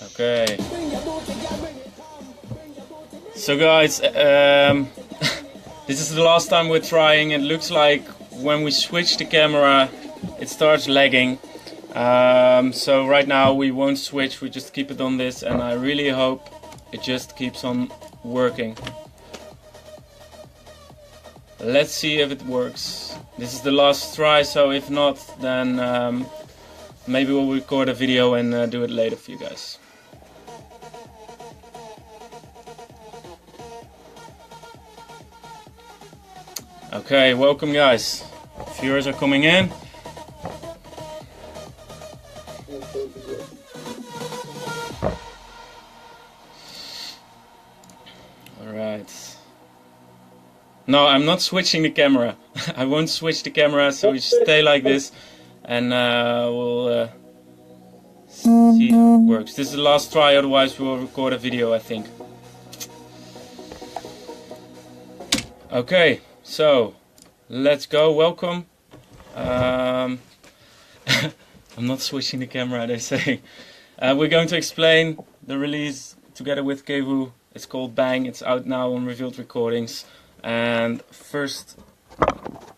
Okay. So guys, this is the last time we're trying. It looks like when we switch the camera, it starts lagging. So right now we won't switch, we just keep it on this, and I really hope it just keeps on working. Let's see if it works. This is the last try, so if not, then maybe we'll record a video and do it later for you guys. Okay, welcome guys. Viewers are coming in. Alright. No, I'm not switching the camera. I won't switch the camera, so we stay like this and we'll see how it works. This is the last try, otherwise we will record a video, I think. Okay, so let's go. Welcome. I'm not switching the camera, they say. We're going to explain the release together with KEVU. It's called Bang. It's out now on Revealed Recordings. And first,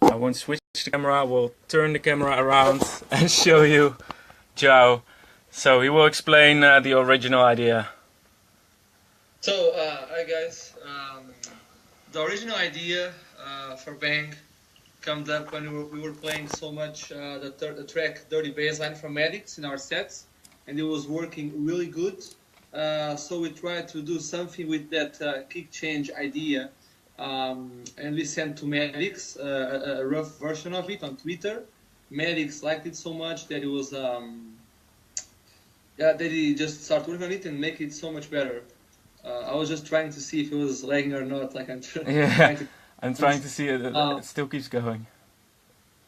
I won't switch the camera. We'll turn the camera around and show you Joe. So he will explain the original idea. So, hi guys. The original idea for Bang comes up when we were playing so much the track Dirty Bassline from Maddix in our sets, and it was working really good. So we tried to do something with that kick change idea, and we sent to Maddix a rough version of it on Twitter. Maddix liked it so much that it was that he just started working on it and make it so much better. I was just trying to see if it was lagging or not. Like I'm trying to see it. It still keeps going.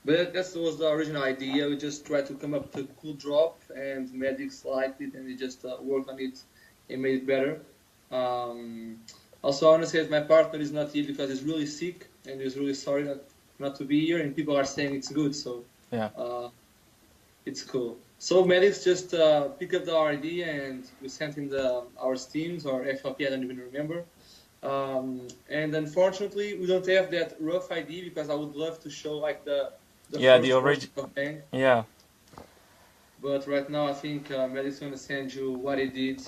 But that was the original idea. We just tried to come up with a cool drop, and Maddix liked it, and we just worked on it and made it better. Also, I want to say that my partner is not here because he's really sick, and he's really sorry not to be here, and people are saying it's good, so yeah, it's cool. So Maddix just picked up the idea, and we sent him our steams or FLP, I don't even remember. And unfortunately, we don't have that rough idea because I would love to show like the original Bang. Yeah. But right now, I think Maddix is gonna send you what he did,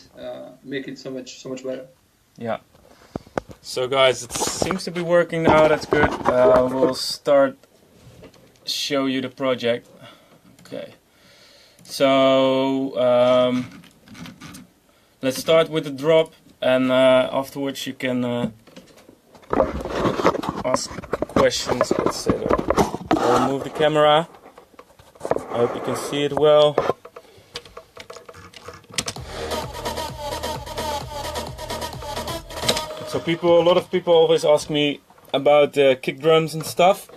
make it so much better. Yeah. So guys, it seems to be working now. That's good. We'll start show you the project. Okay. So let's start with the drop, and afterwards you can ask questions. Let's say that. I'll move the camera. I hope you can see it well. So a lot of people always ask me about the kick drums and stuff.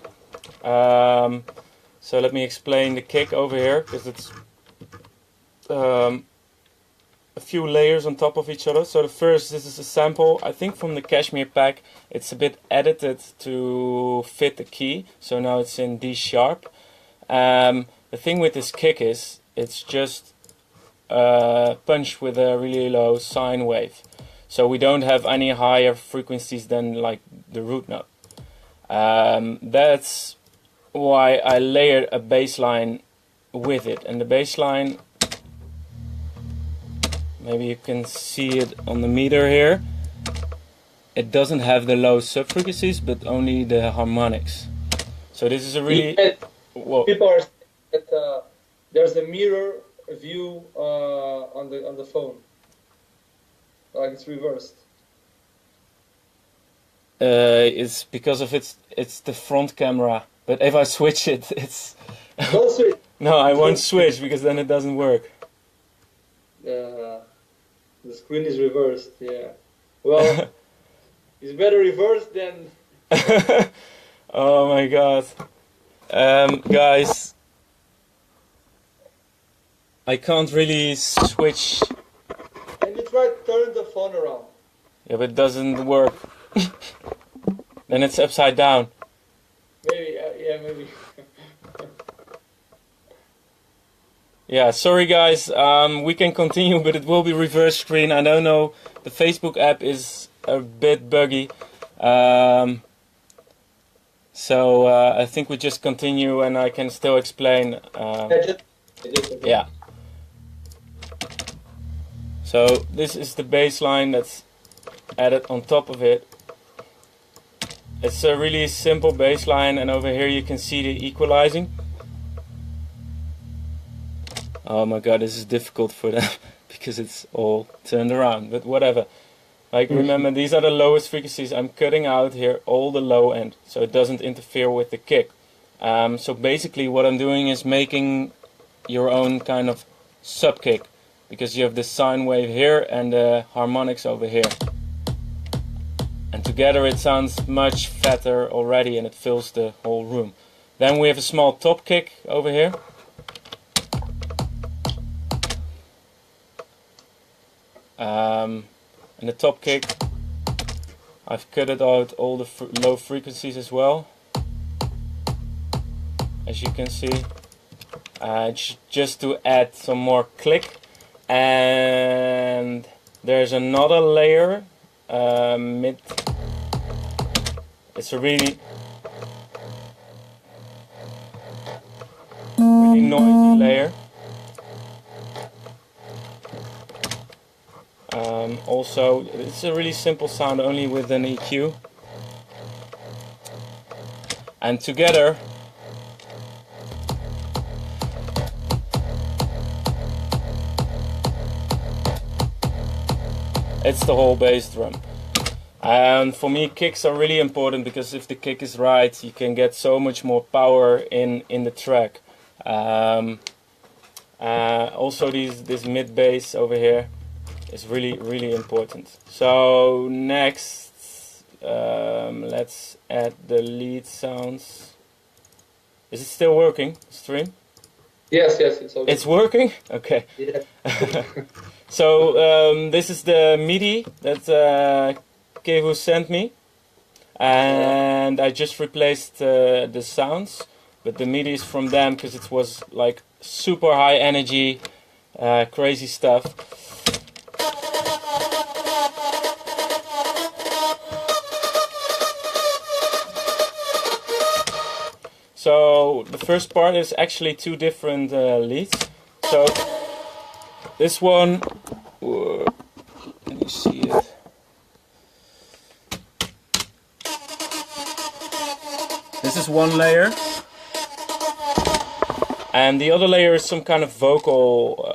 So let me explain the kick over here, because it's a few layers on top of each other. So the first, this is a sample, I think from the Cashmere pack. It's a bit edited to fit the key, so now it's in D sharp. The thing with this kick is, it's just punched with a really low sine wave. So we don't have any higher frequencies than like the root note. That's why I layered a bass line with it. And the bass line, maybe you can see it on the meter here. It doesn't have the low sub-frequencies, but only the harmonics. So this is a really... People are saying that there's a mirror view on the phone. Like it's reversed. It's because of it's the front camera. But if I switch it, it's... Don't switch. No, I won't switch because then it doesn't work. The screen is reversed, yeah. Well, it's better reversed than... Oh my god. Guys, I can't really switch. Can you try to turn the phone around? Yeah, but it doesn't work. Then it's upside down. Maybe, yeah, maybe. Yeah, sorry guys, we can continue, but it will be reverse screen. I don't know, the Facebook app is a bit buggy. So I think we just continue and I can still explain. Yeah. So this is the bass line that's added on top of it. It's a really simple bass line, and over here you can see the equalizing. Oh my god, this is difficult for them because it's all turned around, but whatever. Like, remember, these are the lowest frequencies. I'm cutting out here all the low end, so it doesn't interfere with the kick. So basically what I'm doing is making your own kind of sub kick, because you have the sine wave here and the harmonics over here. And together it sounds much fatter already, and it fills the whole room. Then we have a small top kick over here. And the top kick, I've cut it out all the low frequencies as well, as you can see, just to add some more click. And there's another layer mid. It's a really noisy layer. Also, it's a really simple sound, only with an EQ. And together, it's the whole bass drum. And for me, kicks are really important, because if the kick is right, you can get so much more power in the track. Also, this mid bass over here is really important. So next, let's add the lead sounds. Is it still working, stream? Yes, it's okay. It's working? Okay. Yeah. So this is the MIDI that KEVU sent me, and I just replaced the sounds, but the MIDI is from them because it was like super high energy, crazy stuff. So the first part is actually two different leads. So this one, let me see it. This is one layer, and the other layer is some kind of vocal,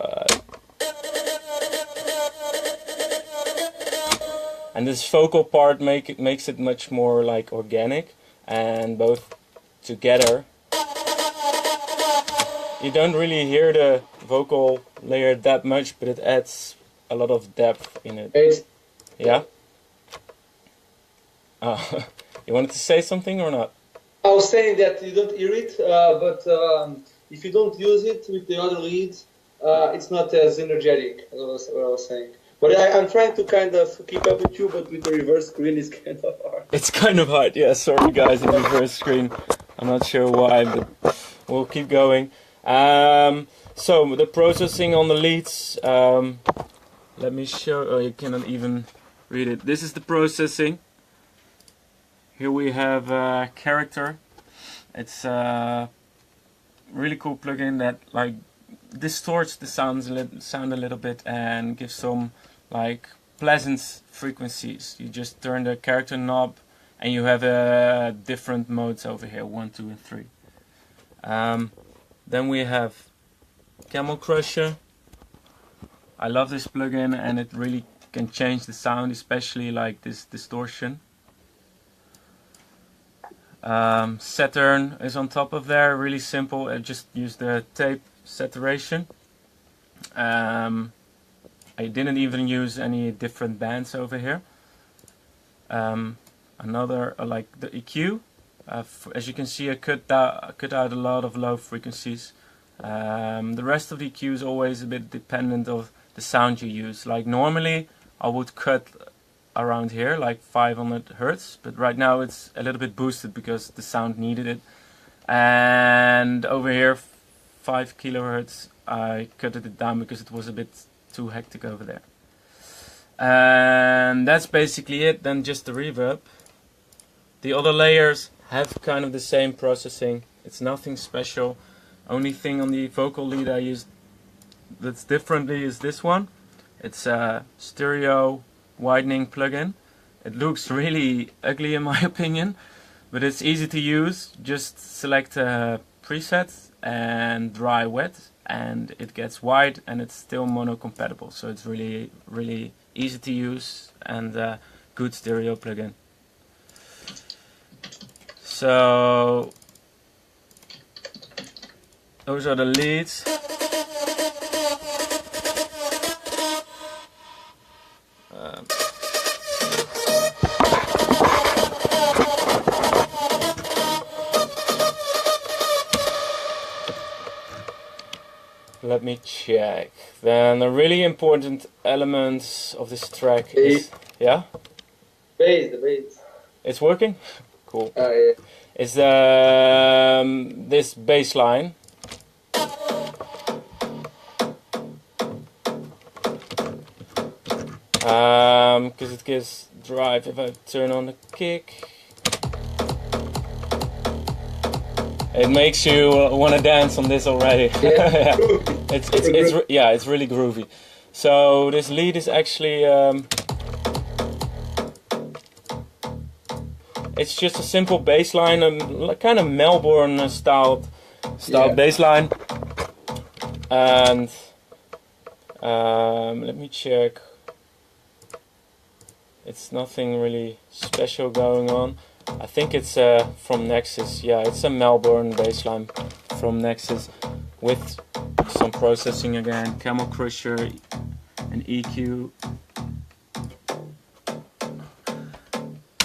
and this vocal part makes it much more like organic, and both together you don't really hear the vocal layer that much, but it adds a lot of depth in it. Yeah? You wanted to say something or not? I was saying that you don't hear it, but if you don't use it with the other leads, it's not as energetic, as what I was saying. But I'm trying to kind of keep up with you, but with the reverse screen it's kind of hard. It's kind of hard, yeah, sorry guys, in reverse screen. I'm not sure why, but we'll keep going. So, the processing on the leads, let me show, oh, you cannot even read it. This is the processing. Here we have character. It's a really cool plugin that like distorts the sound a little bit and gives some like pleasant frequencies. You just turn the character knob and you have different modes over here, 1, 2 and 3. Then we have Camel Crusher. I love this plugin, and it really can change the sound, especially like this distortion. Saturn is on top of there, really simple. I just use the tape saturation. I didn't even use any different bands over here. Another like the EQ. As you can see, I cut out a lot of low frequencies. The rest of the EQ is always a bit dependent of the sound you use. Like normally I would cut around here, like 500 Hertz, but right now it's a little bit boosted because the sound needed it. And over here 5 kilohertz I cut it down because it was a bit too hectic over there. And that's basically it. Then just the reverb. The other layers have kind of the same processing. It's nothing special. Only thing on the vocal lead I used that's differently is this one. It's a stereo widening plugin. It looks really ugly in my opinion, but it's easy to use. Just select a preset and dry wet, and it gets wide, and it's still mono compatible. So it's really easy to use and a good stereo plugin. So those are the leads. Let me check. Then the really important elements of this track is the bass. It's working? Cool. Yeah. Is this bass line. Because it gives drive. If I turn on the kick, it makes you want to dance on this already. Yeah. It's really groovy. So this lead is actually it's just a simple bass line, kind of Melbourne styled bass line. And let me check. It's nothing really special going on. I think it's from Nexus. Yeah, it's a Melbourne bassline from Nexus with some processing again, Camel Crusher and EQ.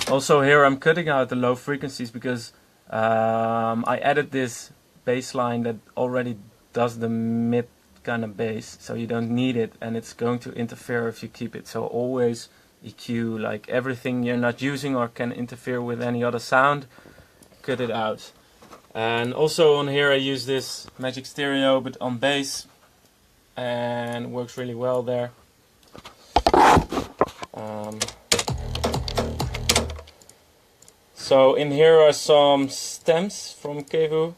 Also here I'm cutting out the low frequencies because I added this bassline that already does the mid kind of bass, so you don't need it, and it's going to interfere if you keep it. So always EQ, like everything you're not using or can interfere with any other sound, cut it out. And also on here I use this Maddix Stereo but on bass, and it works really well there. So in here are some stems from KEVU.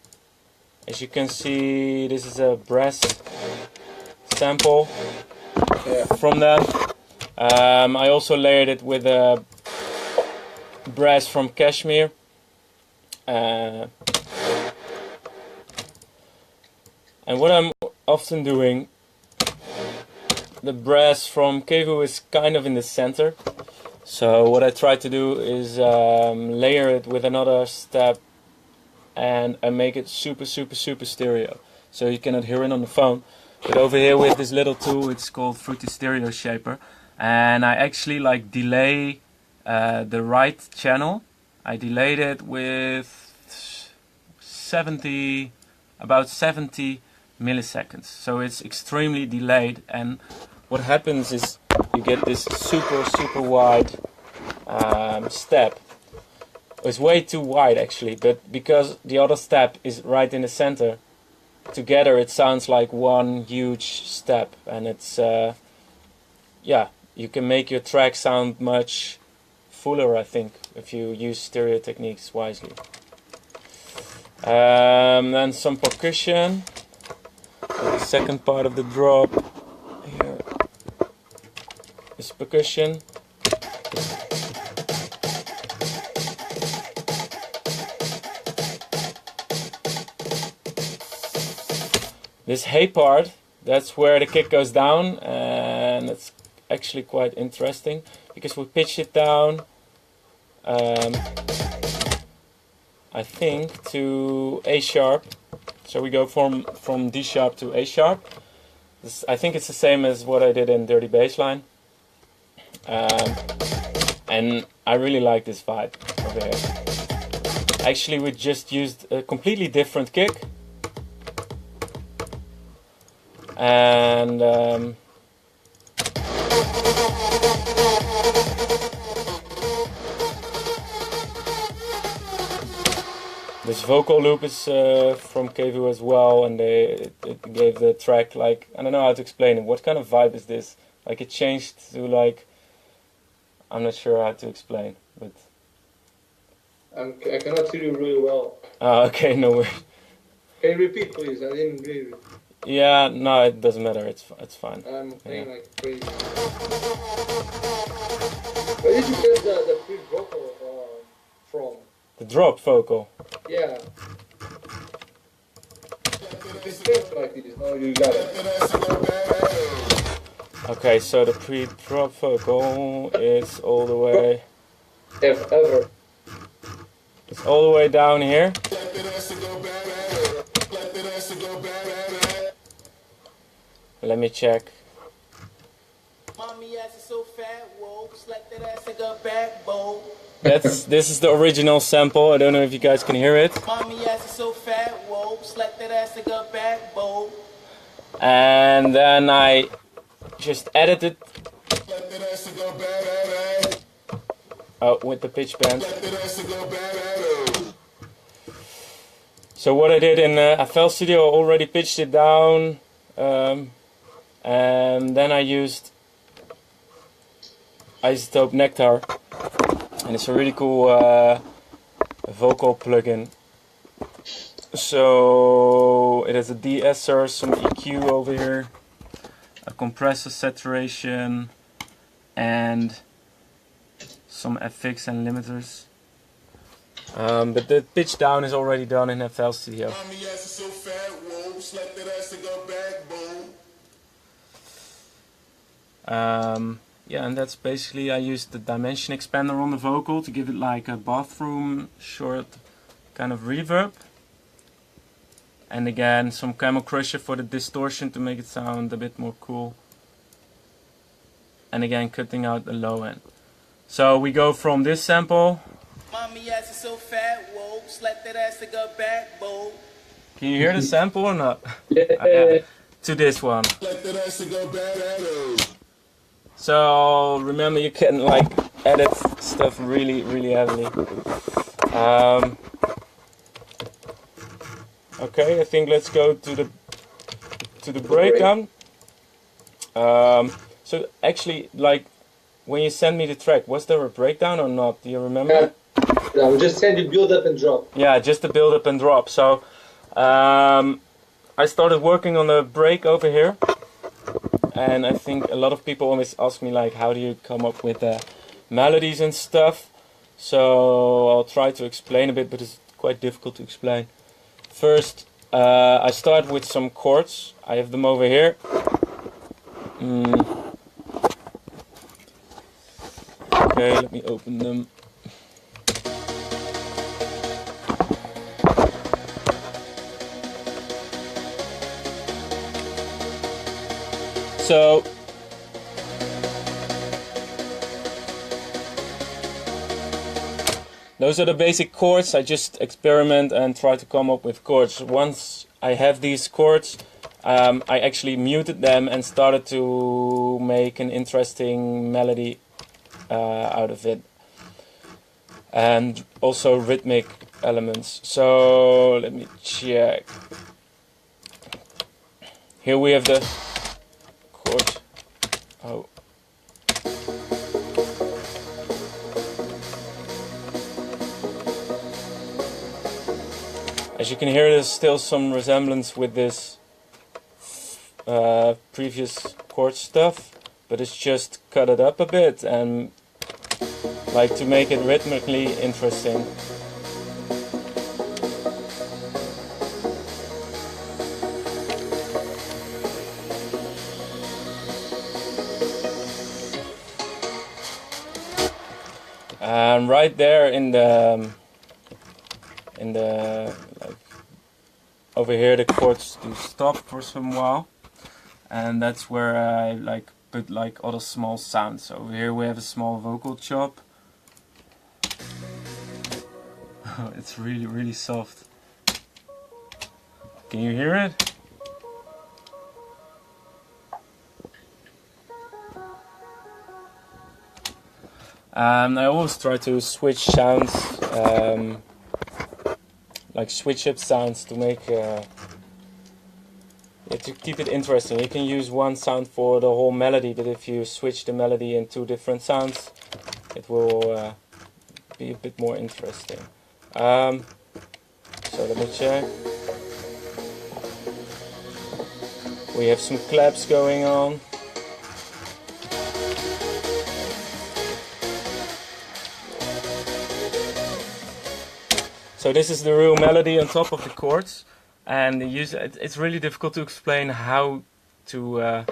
As you can see, this is a brass sample from them. I also layered it with a brass from Kashmir. And what I'm often doing, the brass from KEVU is kind of in the center. So what I try to do is layer it with another step and make it super stereo. So you cannot hear it on the phone. But over here with this little tool, it's called Fruity Stereo Shaper. And I actually like delay the right channel. I delayed it with about 70 milliseconds. So it's extremely delayed, and what happens is you get this super wide step. It's way too wide actually, but because the other step is right in the center, together it sounds like one huge step, and it's you can make your track sound much fuller, I think, if you use stereo techniques wisely. Then some percussion. So the second part of the drop here is percussion. This hey part, that's where the kick goes down, and it's actually quite interesting because we pitch it down, I think, to A sharp. So we go from D sharp to A sharp. I think it's the same as what I did in Dirty Bassline. And I really like this vibe over here. Actually, we just used a completely different kick. And the this vocal loop is from KEVU as well, and it gave the track, like, I don't know how to explain it. What kind of vibe is this? Like, it changed to, like, I'm not sure how to explain, but I cannot hear you really well. Okay, no worries. Can you repeat, please? I didn't hear you. Yeah, no, it doesn't matter. It's fine. I'm playing like crazy. Where did you get the pre-vocal from? The drop vocal. Yeah. It's just like this. No, you got it. Okay, so the pre-drop vocal is all the way. If ever. It's all the way down here. Let me check. This is the original sample. I don't know if you guys can hear it. And then I just edited with the pitch bend. So what I did in FL Studio, I already pitched it down, and then I used Isotope Nectar, and it's a really cool vocal plugin. So it has a de-esser, some EQ over here, a compressor saturation, and some FX and limiters. But the pitch down is already done in FL Studio. Yeah, and that's basically, I used the dimension expander on the vocal to give it like a bathroom short kind of reverb. And again, some Camel Crusher for the distortion to make it sound a bit more cool. And again, cutting out the low end. So we go from this sample. Mommy ass is so fat, whoa, slap that ass to go back, whoa. Can you hear the sample or not? Yeah. To this one. So remember, you can like edit stuff really heavily. Okay, I think let's go to the breakdown. So actually, like, when you sent me the track, was there a breakdown or not? Do you remember? Yeah, we just send you build up and drop. Yeah, just the build up and drop. So I started working on the break over here, and I think a lot of people always ask me like, how do you come up with the melodies and stuff? So I'll try to explain a bit, but it's quite difficult to explain. First, I start with some chords. I have them over here. Okay, let me open them. So those are the basic chords. I just experiment and try to come up with chords. Once I have these chords, I actually muted them and started to make an interesting melody out of it, and also rhythmic elements. So let me check. Here we have the chord. Oh. As you can hear, there's still some resemblance with this previous chord stuff, but it's just cut it up a bit and like to make it rhythmically interesting. And right there in the like over here, the chords do stop for some while, and that's where I like put like other small sounds. So over here we have a small vocal chop. It's really soft. Can you hear it? I always try to switch sounds. like switch up sounds to make to keep it interesting. You can use one sound for the whole melody, but if you switch the melody in two different sounds, it will be a bit more interesting. So let me check. We have some claps going on. So this is the real melody on top of the chords, and it's really difficult to explain how to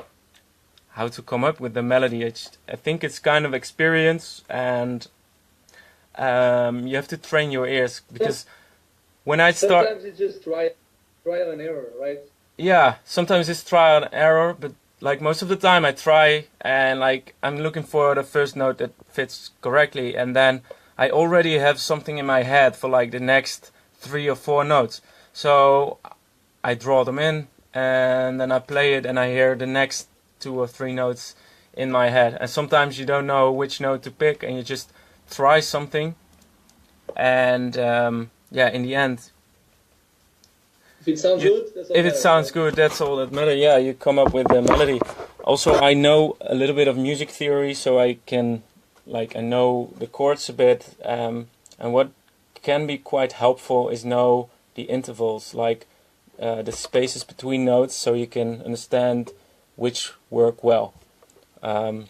come up with the melody. I think it's kind of experience, and you have to train your ears, because when I start, sometimes it's just trial and error, right? Yeah, sometimes it's trial and error, but like most of the time I try, and like I'm looking for the first note that fits correctly, and then I already have something in my head for like the next 3 or 4 notes. So I draw them in, and then I play it, and I hear the next 2 or 3 notes in my head. And sometimes you don't know which note to pick, and you just try something, and yeah, in the end, if it sounds good, that's all if it sounds good, that's all that matters. Yeah, you come up with the melody. Also, I know a little bit of music theory, so I can, like, I know the chords a bit. And what can be quite helpful is know the intervals, like the spaces between notes, so you can understand which work well. I'm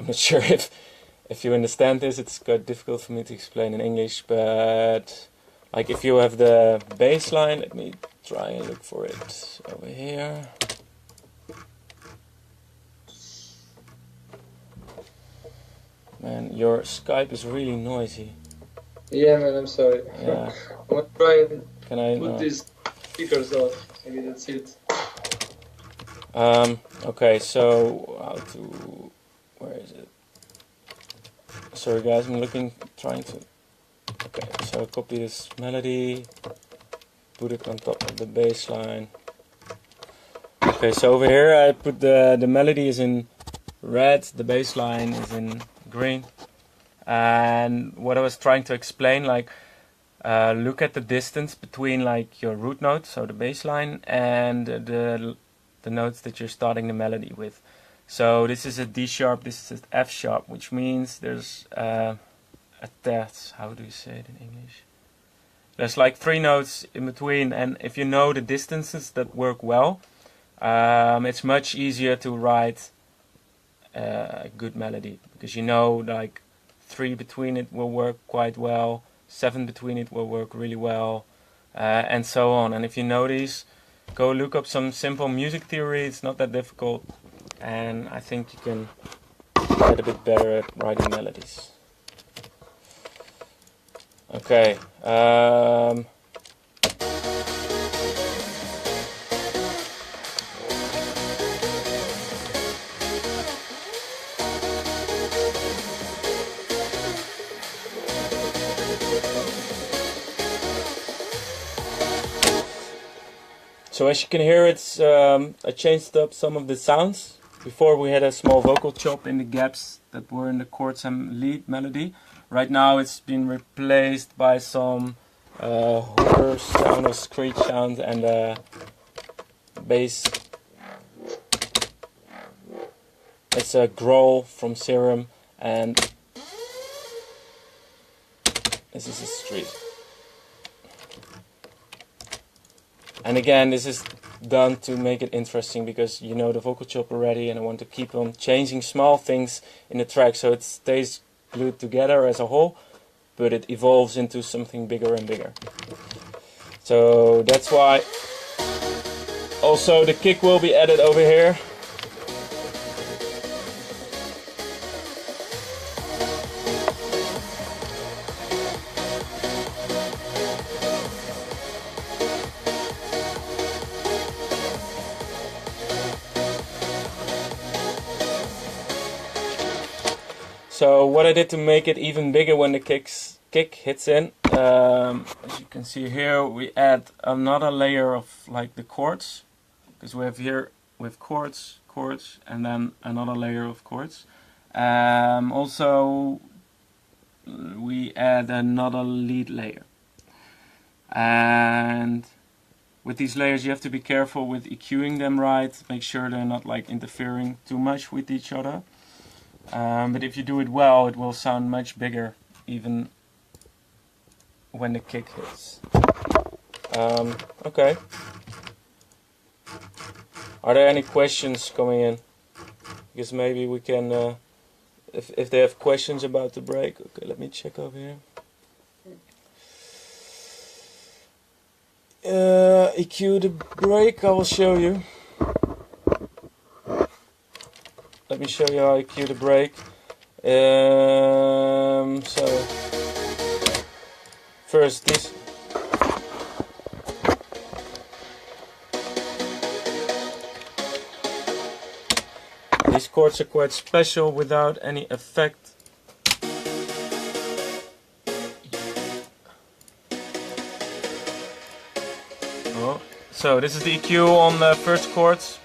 not sure if you understand this. It's quite difficult for me to explain in English, but like if you have the bass line, let me try and look for it over here. Man, your Skype is really noisy. Yeah, man, I'm sorry. Yeah. I'm gonna try and Can I put these speakers off. Maybe that's it. Okay, so how to... Where is it? Sorry guys, I'm trying to... Okay, so copy this melody, put it on top of the bass line. Okay, so over here I put the melody is in red, the bass line is in green. And what I was trying to explain, like, look at the distance between like your root note, so the bass line, and the notes that you're starting the melody with. So this is a D sharp, this is an F sharp, which means there's a terz. How do you say it in English? There's like 3 notes in between, and if you know the distances that work well, it's much easier to write a good melody, because you know like 3 between it will work quite well, 7 between it will work really well, and so on. And if you know these, go look up some simple music theory. It's not that difficult, and I think you can get a bit better at writing melodies. Okay. So as you can hear, it's I changed up some of the sounds. Before we had a small vocal chop in the gaps that were in the chords and lead melody. Right now it's been replaced by some hoover sound or screech sound and bass. It's a growl from Serum, and this is a street. And again, this is done to make it interesting, because you know the vocal chop already, and I want to keep on changing small things in the track so it stays glued together as a whole, but it evolves into something bigger and bigger. So that's why also the kick will be added over here. So what I did to make it even bigger when the kick hits in, as you can see here, we add another layer of like the chords, because we have here with chords, and then another layer of chords. Also we add another lead layer. And with these layers you have to be careful with EQing them right, make sure they're not like interfering too much with each other. But if you do it well, it will sound much bigger even when the kick hits. Okay. Are there any questions coming in? Because maybe we can, if they have questions about the break. Okay, let me check over here. EQ the break, I will show you. Let me show you how I EQ the break. So first these chords are quite special without any effect. Oh, so this is the EQ on the first chords.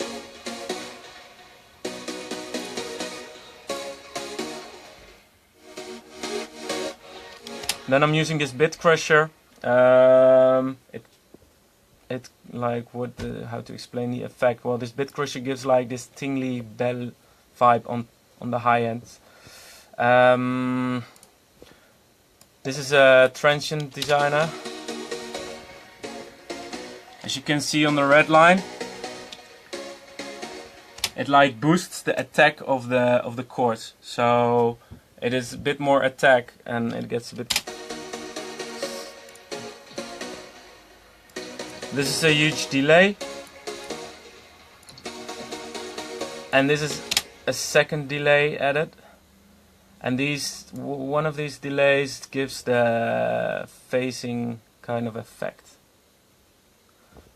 Then I'm using this bit crusher. It like what? How to explain the effect? Well, this bit crusher gives like this tingly bell vibe on the high end. This is a transient designer. As you can see on the red line, it like boosts the attack of the chords. So it is a bit more attack, and it gets a bit. This is a huge delay, and this is a second delay added, and one of these delays gives the phasing kind of effect.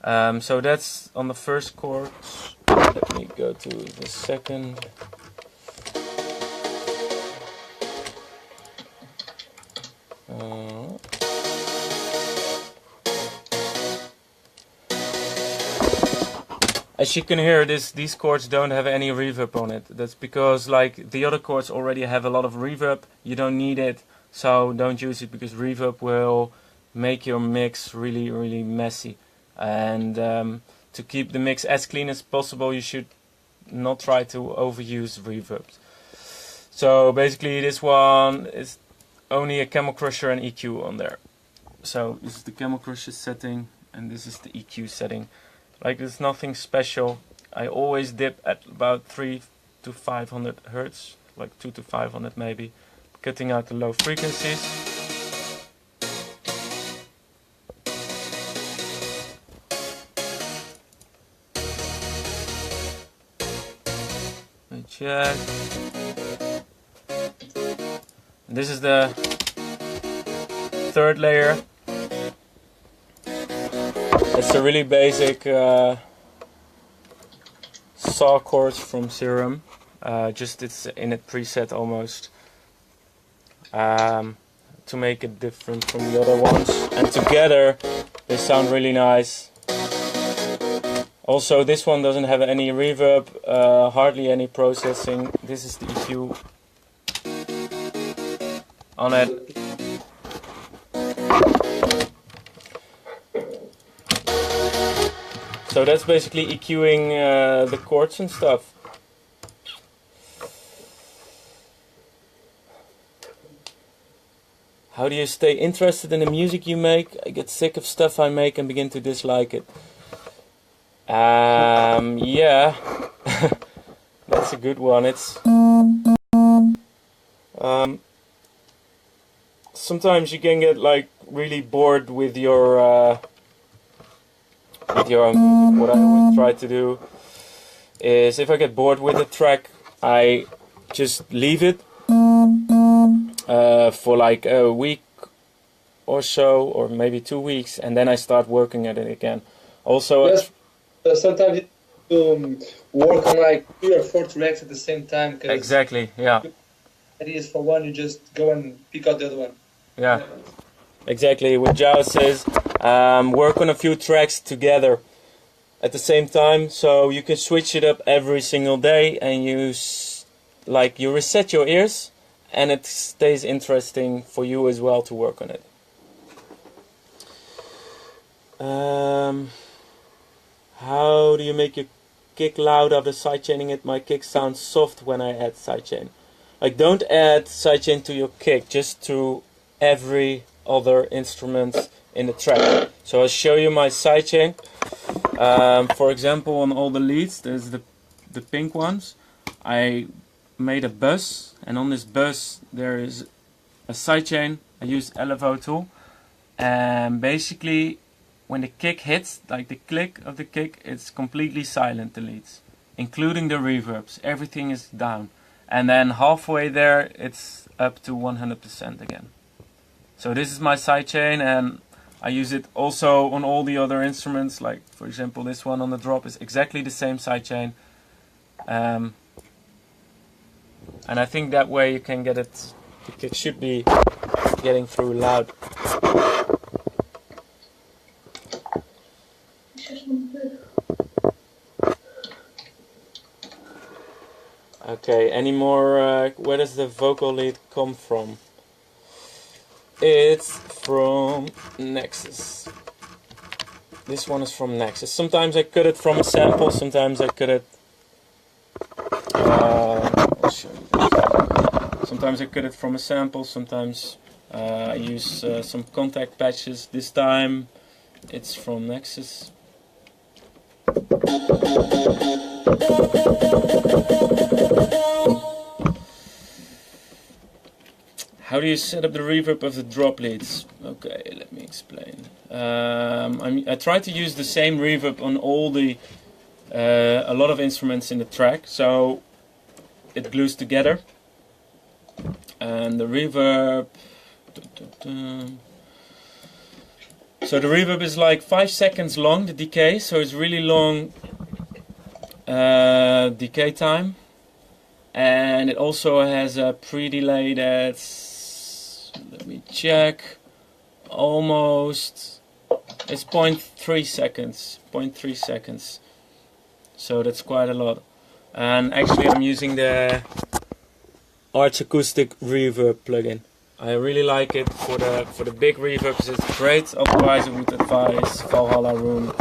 So that's on the first chord. Let me go to the second. As you can hear, these chords don't have any reverb on it. That's because like the other chords already have a lot of reverb. You don't need it, so don't use it, because reverb will make your mix really, really messy. And to keep the mix as clean as possible, you should not try to overuse reverb. So basically this one is only a Camel Crusher and EQ on there. So this is the Camel Crusher setting, and this is the EQ setting. Like, there's nothing special. I always dip at about 300 to 500 hertz, like 2 to 500 maybe, cutting out the low frequencies. Let me check. This is the third layer. It's a really basic saw chords from Serum. Just it's in a preset almost, to make it different from the other ones. And together they sound really nice. Also, this one doesn't have any reverb, hardly any processing. This is the EQ on it. So that's basically EQing the chords and stuff. How do you stay interested in the music you make? I get sick of stuff I make and begin to dislike it. Yeah, that's a good one. It's sometimes you can get like really bored with your own music. What I always try to do is, if I get bored with a track, I just leave it for like a week or so, or maybe 2 weeks, and then I start working at it again. Also, yes, sometimes you work on like 3 or 4 tracks at the same time. Exactly, yeah. Ideas for one, you just go and pick out the other one. Yeah, exactly. What Jao says, work on a few tracks together at the same time, so you can switch it up every single day, and you reset your ears, and it stays interesting for you as well to work on it. How do you make your kick loud after sidechaining it? My kick sounds soft when I add sidechain. Like, don't add sidechain to your kick, just to every other instrument in the track. So I'll show you my sidechain. For example, on all the leads, there's the pink ones. I made a bus, and on this bus there is a sidechain. I used LFO tool, and basically when the kick hits, like the click of the kick, it's completely silent, the leads, including the reverbs. Everything is down, and then halfway there it's up to 100% again. So this is my sidechain, and I use it also on all the other instruments. Like, for example, this one on the drop is exactly the same sidechain. And I think that way you can get it, the kick should be getting through loud. Okay, any more, where does the vocal lead come from? It's from Nexus. This one is from Nexus. Sometimes I cut it from a sample, sometimes I cut it... I'll show you this. Sometimes I cut it from a sample, sometimes I use some contact patches. This time it's from Nexus. How do you set up the reverb of the drop leads? Okay, let me explain. I try to use the same reverb on all the a lot of instruments in the track, so it glues together. And the reverb, so the reverb is like 5 seconds long, the decay, so it's really long decay time. And it also has a pre-delay that's, let me check, almost, it's 0.3 seconds, 0.3 seconds. So that's quite a lot. And actually I'm using the Arch Acoustic Reverb plugin. I really like it for the big reverbs. It's great. Otherwise I would advise Valhalla Room.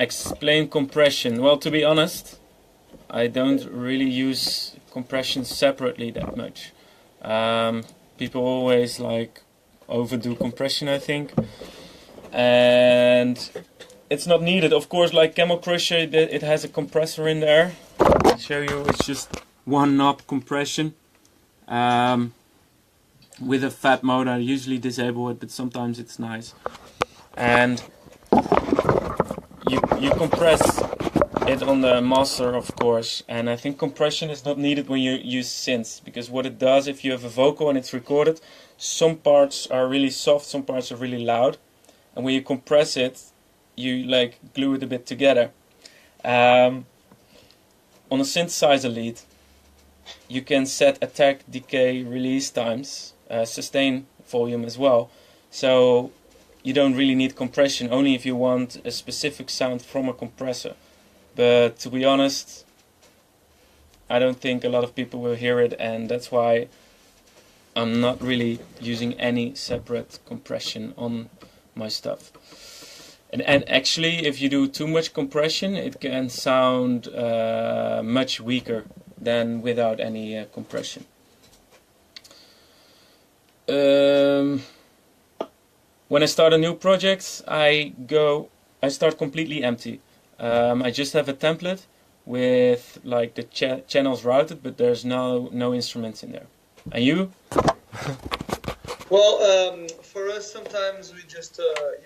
Explain compression. Well, to be honest, I don't really use compression separately that much. People always like overdo compression, I think, and it's not needed. Of course, like Camel Crusher, it has a compressor in there. I'll show you. It's just one knob compression with a fat mode. I usually disable it, but sometimes it's nice. And you compress it on the master, of course, and I think compression is not needed when you use synths, because what it does, if you have a vocal and it's recorded, some parts are really soft, some parts are really loud, and when you compress it, you like glue it a bit together. On a synthesizer lead, you can set attack, decay, release times, sustain volume as well, so you don't really need compression, only if you want a specific sound from a compressor. But to be honest, I don't think a lot of people will hear it, and that's why I'm not really using any separate compression on my stuff. And actually, if you do too much compression, it can sound much weaker than without any compression. When I start a new project, I start completely empty. I just have a template with like the channels routed, but there's no instruments in there. And you? Well, for us, sometimes we just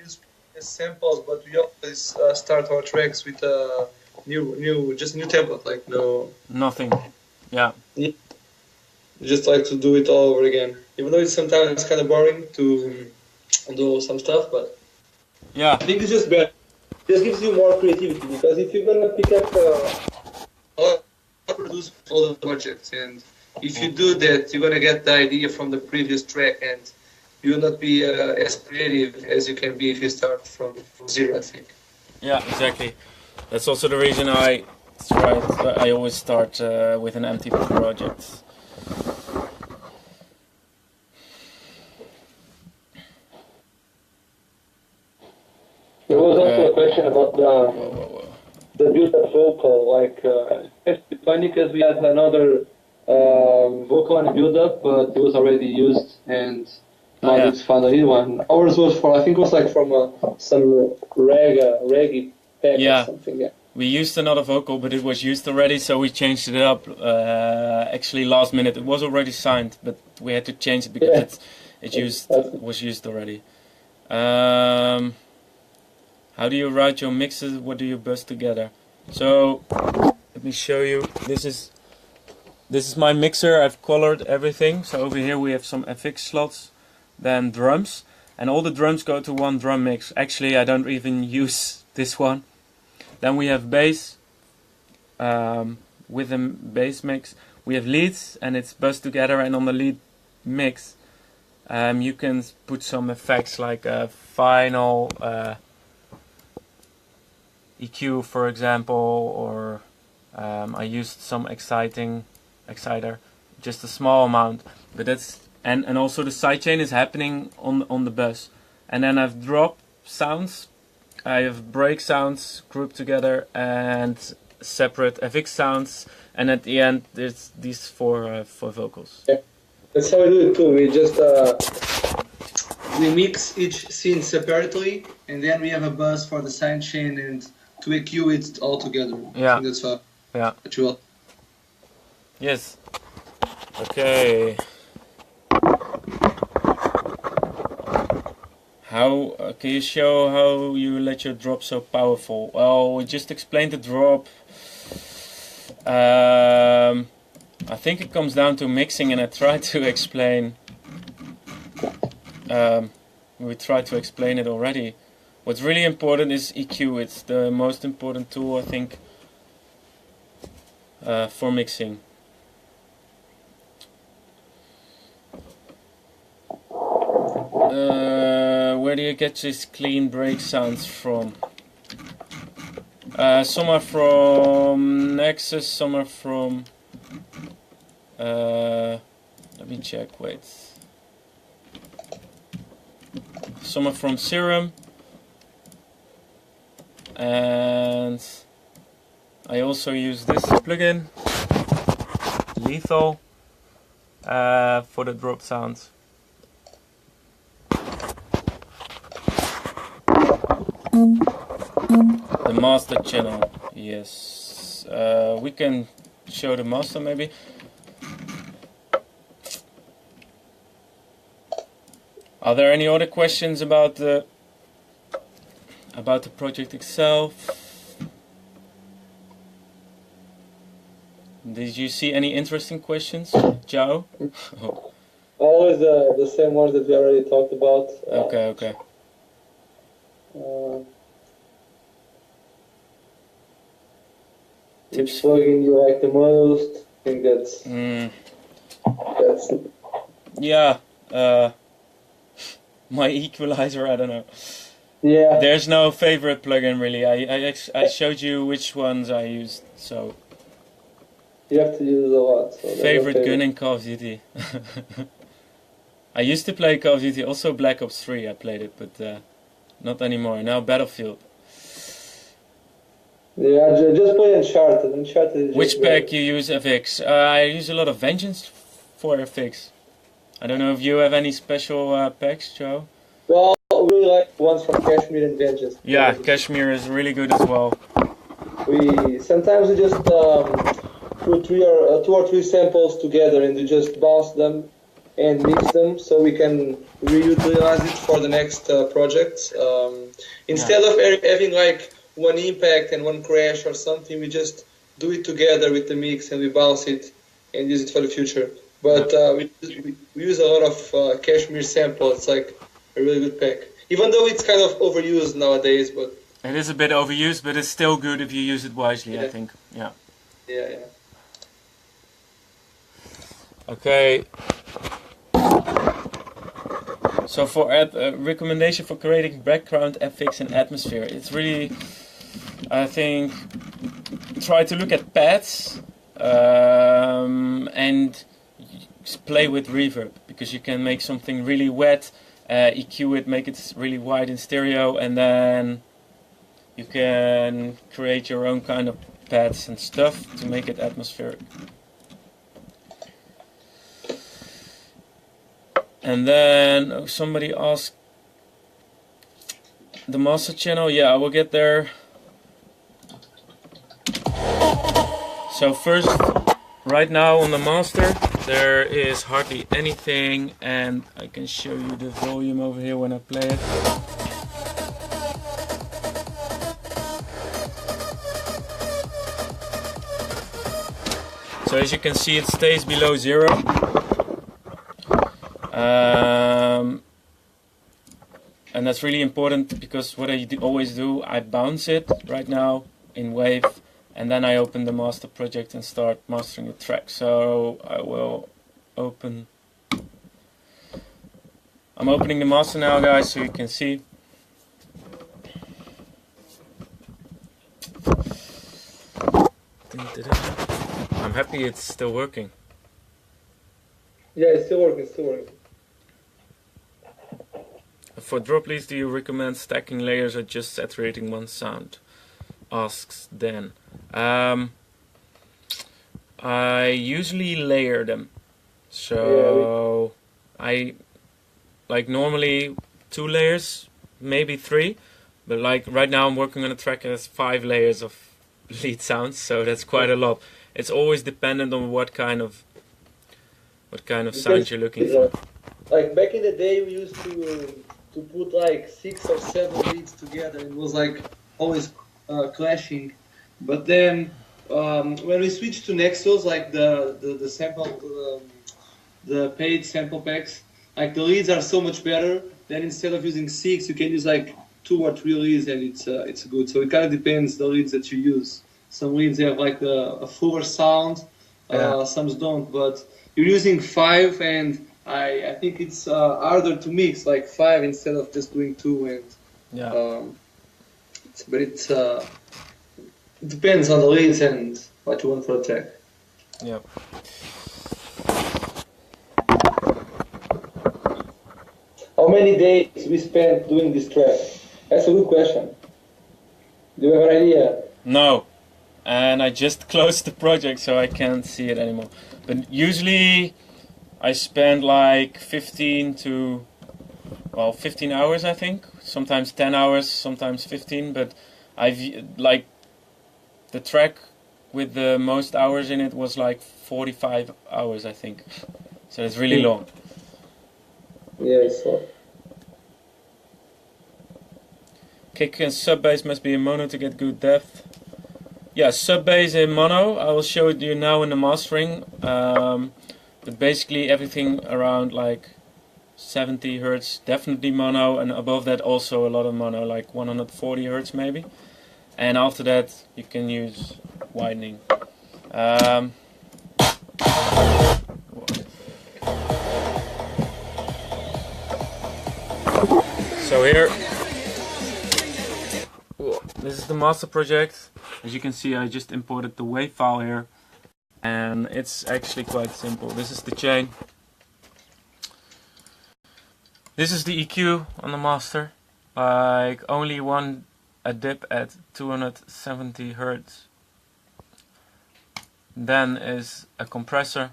use samples, but we always start our tracks with just a new template, like nothing. Yeah. We just like to do it all over again, even though it's sometimes kind of boring to do some stuff, but yeah, I think it's just better. It just gives you more creativity, because if you're gonna pick up produce all the projects, and if you do that, you're gonna get the idea from the previous track, and you will not be as creative as you can be if you start from zero, I think. Yeah, exactly. That's also the reason I always start with an empty project. There was also a question about the build-up vocal. Like, it's funny because we had another vocal and build-up, but it was already used, and Maddix found a new one. Ours was for, I think it was like from some reggae pack or something. Yeah. We used another vocal, but it was used already, so we changed it up. Actually, last minute. It was already signed, but we had to change it because was used already. How do you write your mixes? What do you buzz together? So let me show you. This is my mixer. I've colored everything. So over here we have some FX slots, then drums, and all the drums go to one drum mix. Actually, I don't even use this one. Then we have bass with a bass mix. We have leads, and it's buzzed together. And on the lead mix, you can put some effects like a final EQ, for example, or I used some exciter, just a small amount. But that's and also the sidechain is happening on the bus. And then I've drop sounds. I have break sounds grouped together and separate FX sounds, and at the end there's these four vocals. Yeah. That's how we do it too. We just we mix each scene separately, and then we have a buzz for the sidechain, and to EQ it all together. Yeah. I think that's yeah. Actual. Yes. Okay. How can you show how you let your drop so powerful? Well, we just explained the drop. I think it comes down to mixing, and I tried to explain. We tried to explain it already. What's really important is EQ. It's the most important tool, I think, for mixing. Where do you get these clean break sounds from? Some are from Nexus, some are from... let me check, wait. Some are from Serum. And I also use this plugin, Lethal, for the drop sounds. The master channel, yes. We can show the master maybe. Are there any other questions about the project itself? Did you see any interesting questions, Joe? Oh. Always the same ones that we already talked about. Okay. Which plugin you like the most? I think that's yeah. My equalizer. I don't know. Yeah. There's no favorite plugin really. I showed you which ones I used. So. You have to use a lot. So favorite gun in Call of Duty. I used to play Call of Duty, also Black Ops 3. I played it, but not anymore. Now Battlefield. Yeah, just play Uncharted. Uncharted. Which pack you use FX? I use a lot of Vengeance for FX. I don't know if you have any special packs, Joe. Well, I really like ones from Kashmir and Vengeance. Yeah, Kashmir is really good as well. Sometimes we just put two or three samples together and we just bounce them and mix them so we can reutilize it for the next project. Instead of having like one impact and one crash or something, we just do it together with the mix and we bounce it and use it for the future. But we use a lot of Kashmir sample. It's like a really good pack. Even though it's kind of overused nowadays, but it is a bit overused, but it's still good if you use it wisely, yeah. I think. Yeah. Yeah. Okay. So for a recommendation for creating background FX and atmosphere, it's really, I think, try to look at pads and play with reverb, because you can make something really wet, EQ it, make it really wide in stereo, and then you can create your own kind of pads and stuff to make it atmospheric. And then somebody asked the master channel. Yeah, I will get there. So first, right now on the master there is hardly anything, and I can show you the volume over here when I play it. So as you can see, it stays below 0. And that's really important, because what I always do, I bounce it right now in wave, and then I open the master project and start mastering the track. So I will open. I'm opening the master now, guys, so you can see. I'm happy it's still working. Yeah, it's still working, For drop leads, do you recommend stacking layers or just saturating one sound? Asks Dan. I usually layer them. So I like normally 2 layers, maybe 3, but like right now I'm working on a track that has 5 layers of lead sounds, so that's quite a lot. It's always dependent on what kind of sound you're looking for. Like back in the day, we used to put like 6 or 7 leads together. It was like always clashing. But then when we switched to Nexus, like the sample, the paid sample packs, like the leads are so much better. Then instead of using 6, you can use like 2 or 3 leads, and it's good. So it kind of depends the leads that you use. Some leads have like a fuller sound, some don't. But you're using 5, and I think it's harder to mix like 5 instead of just doing 2. And but it depends on the leads and what you want for a track. Yeah. How many days we spent doing this track? That's a good question. Do you have an idea? No. And I just closed the project, so I can't see it anymore. But usually I spend like 15 hours, I think. Sometimes 10 hours, sometimes 15. But like the track with the most hours in it was like 45 hours, I think. So it's really long. Yeah, it's long. Kick and sub bass must be in mono to get good depth. Yeah, sub bass in mono. I will show it to you now in the mastering. But basically everything around like 70 Hertz, definitely mono, and above that also a lot of mono, like 140 Hertz maybe. And after that you can use widening. So here, this is the master project. As you can see, I just imported the wave file here, and it's actually quite simple. This is the chain. This is the EQ on the master, like only a dip at 270 Hertz. Then is a compressor.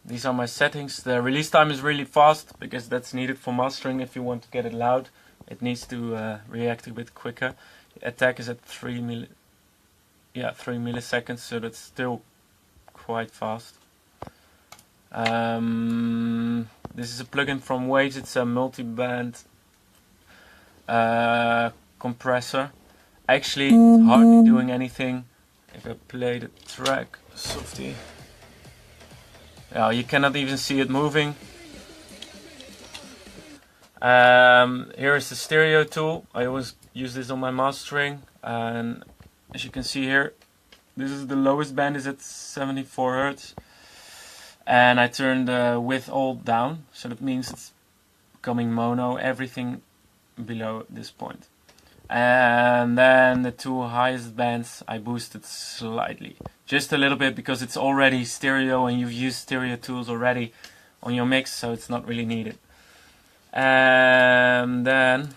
These are my settings. The release time is really fast because that's needed for mastering. If you want to get it loud, it needs to react a bit quicker. The attack is at 3 milliseconds, so that's still quite fast. This is a plugin from Waves. It's a multi-band compressor. Actually, it's hardly doing anything. If I play the track, softy. You cannot even see it moving. Here is the stereo tool. I always use this on my mastering, and as you can see here, this is the lowest band is at 74 Hertz, and I turn the width all down, so that means it's becoming mono, everything below this point. And then the 2 highest bands I boosted slightly, just a little bit, because it's already stereo and you've used stereo tools already on your mix, so it's not really needed. And then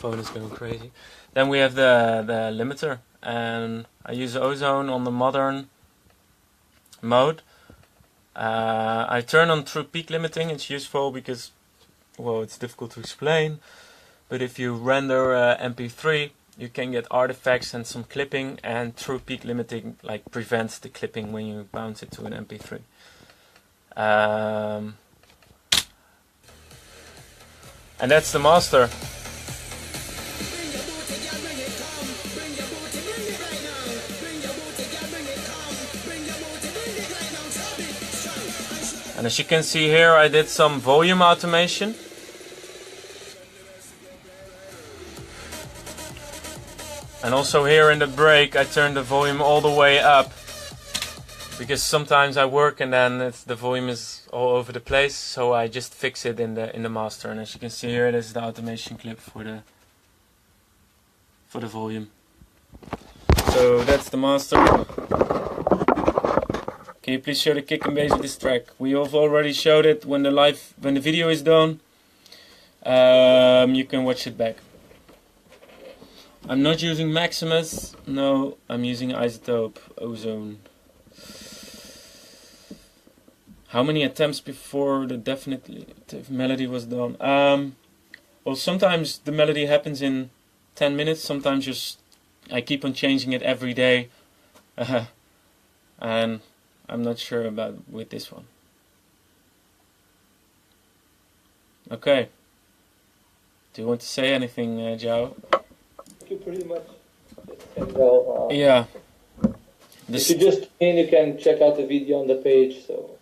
phone is going crazy. Then we have the limiter, and I use ozone on the modern mode. I turn on true peak limiting. It's useful because, well, it's difficult to explain, but if you render MP3, you can get artifacts and some clipping, and true peak limiting like prevents the clipping when you bounce it to an MP3. And that's the master. And as you can see here, I did some volume automation. And also here in the break, I turned the volume all the way up, because sometimes I work and then the volume is all over the place, so I just fix it in the master. And as you can see here, this is the automation clip for the volume. So that's the master. Can you please show the kick and bass of this track? We have already showed it when the video is done. You can watch it back. I'm not using Maximus, no, I'm using Isotope Ozone. How many attempts before the definitive melody was done? Well, sometimes the melody happens in 10 minutes, sometimes I keep on changing it every day. And I'm not sure about with this one. Okay. Do you want to say anything, Joe? You pretty much can go. Yeah. If you just you can check out the video on the page, so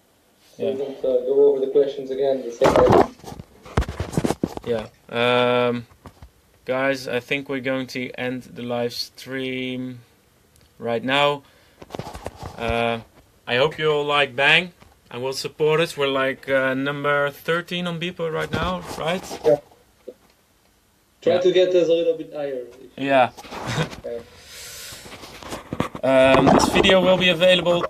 yeah. We don't go over the questions again. The same way. Yeah. Guys, I think we're going to end the live stream right now. I hope you all like Bang and will support us. We're like number 13 on Beeple right now, right? Yeah. Try to get us a little bit higher. Yeah. This video will be available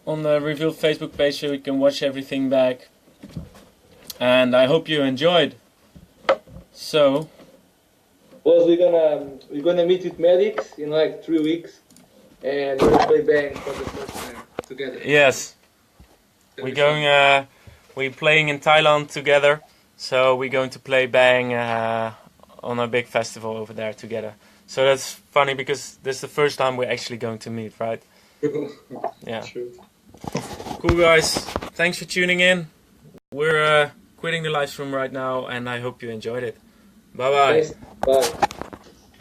on the Revealed Facebook page, so you can watch everything back. And I hope you enjoyed. So, well, we're gonna meet with Maddix in like 3 weeks, and we're gonna play Bang for the first time together. Yes. We're playing in Thailand together, so we're going to play Bang on a big festival over there together. So that's funny because this is the first time we're actually going to meet, right? Yeah. True. Cool, guys. Thanks for tuning in. We're quitting the live stream right now, and I hope you enjoyed it. Bye bye. Thanks. Bye.